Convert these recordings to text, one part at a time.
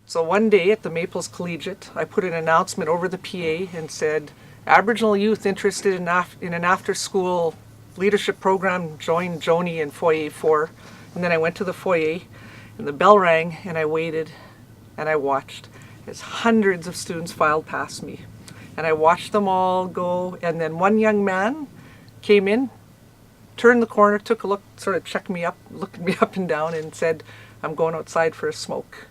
So one day at the Maples Collegiate, I put an announcement over the PA and said, Aboriginal youth interested in an after-school leadership program, join Joni in Foyer 4. And then I went to the foyer, and the bell rang, and I waited, and I watched as hundreds of students filed past me. And I watched them all go, and then one young man came in, turned the corner, took a look, sort of checked me up, looked me up and down, and said, I'm going outside for a smoke.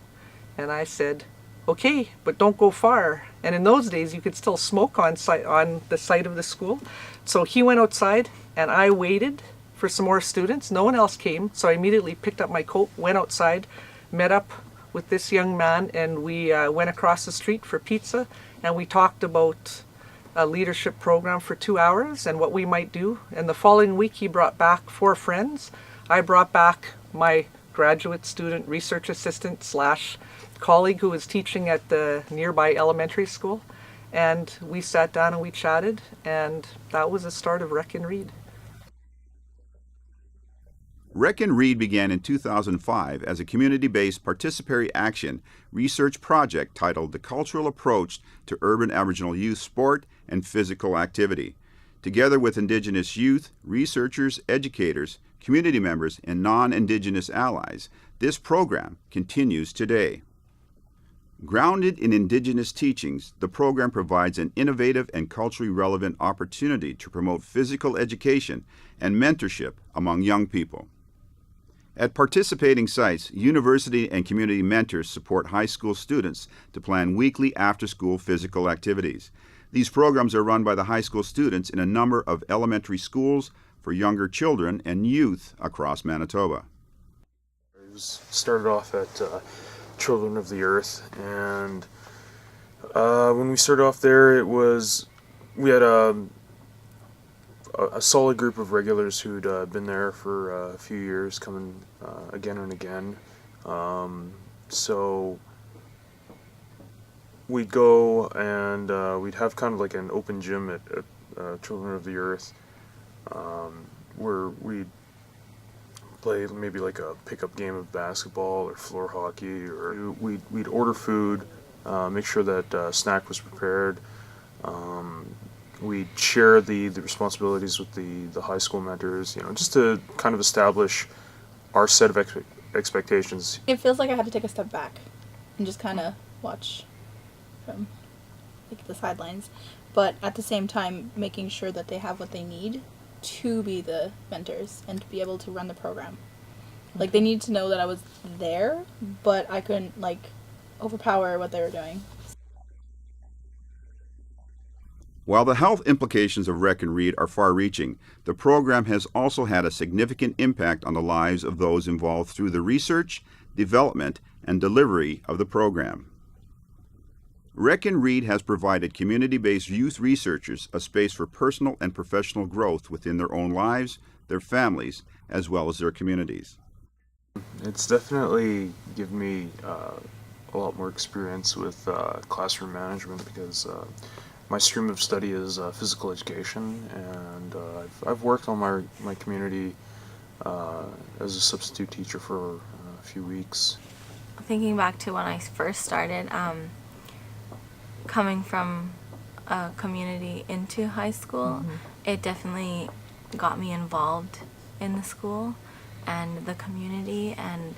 And I said, okay, but don't go far. And in those days, you could still smoke on the site of the school. So he went outside, and I waited for some more students. No one else came, so I immediately picked up my coat, went outside, met up with this young man, and we went across the street for pizza, and we talked about a leadership program for 2 hours and what we might do. And the following week, he brought back 4 friends. I brought back my graduate student research assistant / colleague who was teaching at the nearby elementary school. And we sat down and we chatted, and that was the start of Rec and Read. Rec and Read began in 2005 as a community-based participatory action research project titled The Cultural Approach to Urban Aboriginal Youth Sport and Physical Activity. Together with Indigenous youth, researchers, educators, community members, and non-Indigenous allies, this program continues today. Grounded in Indigenous teachings, the program provides an innovative and culturally relevant opportunity to promote physical education and mentorship among young people. At participating sites, university and community mentors support high school students to plan weekly after-school physical activities. These programs are run by the high school students in a number of elementary schools for younger children and youth across Manitoba. It started off at Children of the Earth, and when we started off there, we had a solid group of regulars who'd been there for a few years, coming again and again. So we'd go and we'd have kind of like an open gym at Children of the Earth, where we'd play maybe like a pickup game of basketball or floor hockey, or we'd order food, make sure that snack was prepared. We'd share the responsibilities with the high school mentors, just to kind of establish our set of expectations. It feels like I had to take a step back and just kind of watch from like the sidelines, but at the same time making sure that they have what they need to be the mentors and to be able to run the program. Like, they need to know that I was there, but I couldn't overpower what they were doing. While the health implications of Rec and Read are far-reaching, the program has also had a significant impact on the lives of those involved through the research, development, and delivery of the program. Rec and Read has provided community-based youth researchers a space for personal and professional growth within their own lives, their families, as well as their communities. It's definitely given me a lot more experience with classroom management, because my stream of study is physical education, and I've worked on my community as a substitute teacher for a few weeks. Thinking back to when I first started, coming from a community into high school, it definitely got me involved in the school and the community, and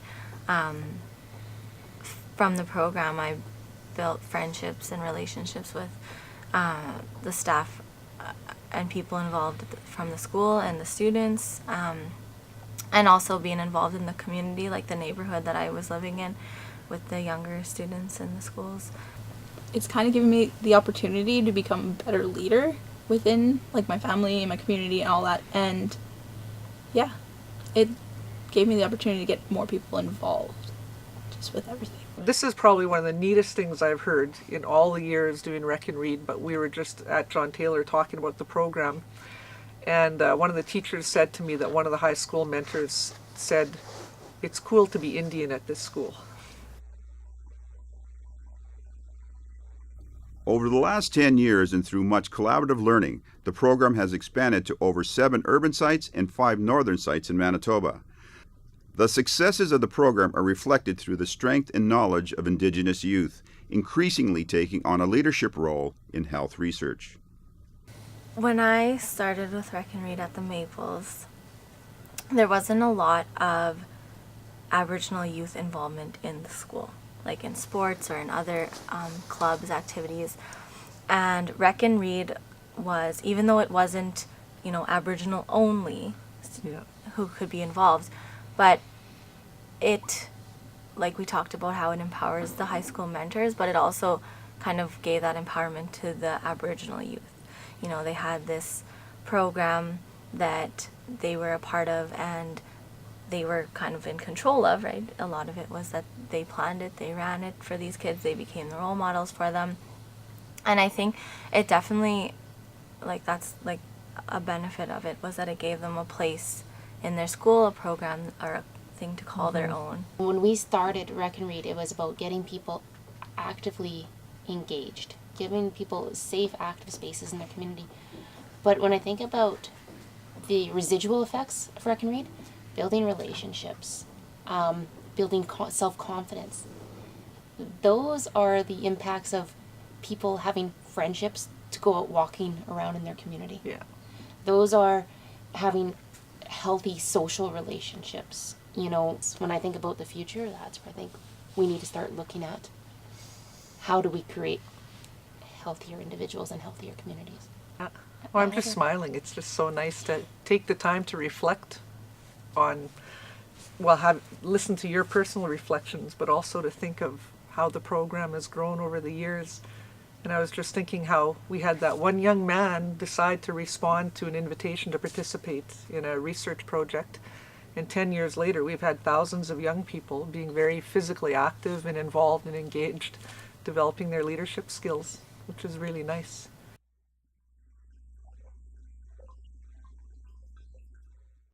from the program I built friendships and relationships with the staff and people involved from the school and the students, and also being involved in the community, like the neighborhood that I was living in with the younger students in the schools. It's kind of given me the opportunity to become a better leader within my family and my community and all that, and yeah, it gave me the opportunity to get more people involved just with everything. This is probably one of the neatest things I've heard in all the years doing Rec and Read, but we were just at John Taylor talking about the program, and one of the teachers said to me that one of the high school mentors said, "It's cool to be Indian at this school." Over the last 10 years and through much collaborative learning, the program has expanded to over 7 urban sites and 5 northern sites in Manitoba. The successes of the program are reflected through the strength and knowledge of Indigenous youth, increasingly taking on a leadership role in health research. When I started with Rec and Read at the Maples, there wasn't a lot of Aboriginal youth involvement in the school, like in sports or in other clubs, activities. And Rec and Read was, even though it wasn't, Aboriginal only Yeah. who could be involved, but it, like we talked about how it empowers the high school mentors, but it also kind of gave that empowerment to the Aboriginal youth. They had this program that they were a part of and they were kind of in control of, right? A lot of it was that they planned it, they ran it for these kids, they became the role models for them. And I think it definitely, that's a benefit of it, was that it gave them a place in their school, a program or a thing to call their own. When we started Rec and Read, it was about getting people actively engaged, giving people safe, active spaces in their community. But when I think about the residual effects of Rec and Read, building relationships, building self-confidence, those are the impacts of people having friendships to go out walking around in their community. Yeah. Those are having healthy social relationships. When I think about the future, that's where I think we need to start looking at how do we create healthier individuals and healthier communities. Well, I'm just smiling. It's just so nice to take the time to reflect on, listen to your personal reflections, but also to think of how the program has grown over the years. And I was just thinking how we had that one young man decide to respond to an invitation to participate in a research project. And 10 years later, we've had thousands of young people being very physically active and involved and engaged, developing their leadership skills, which is really nice.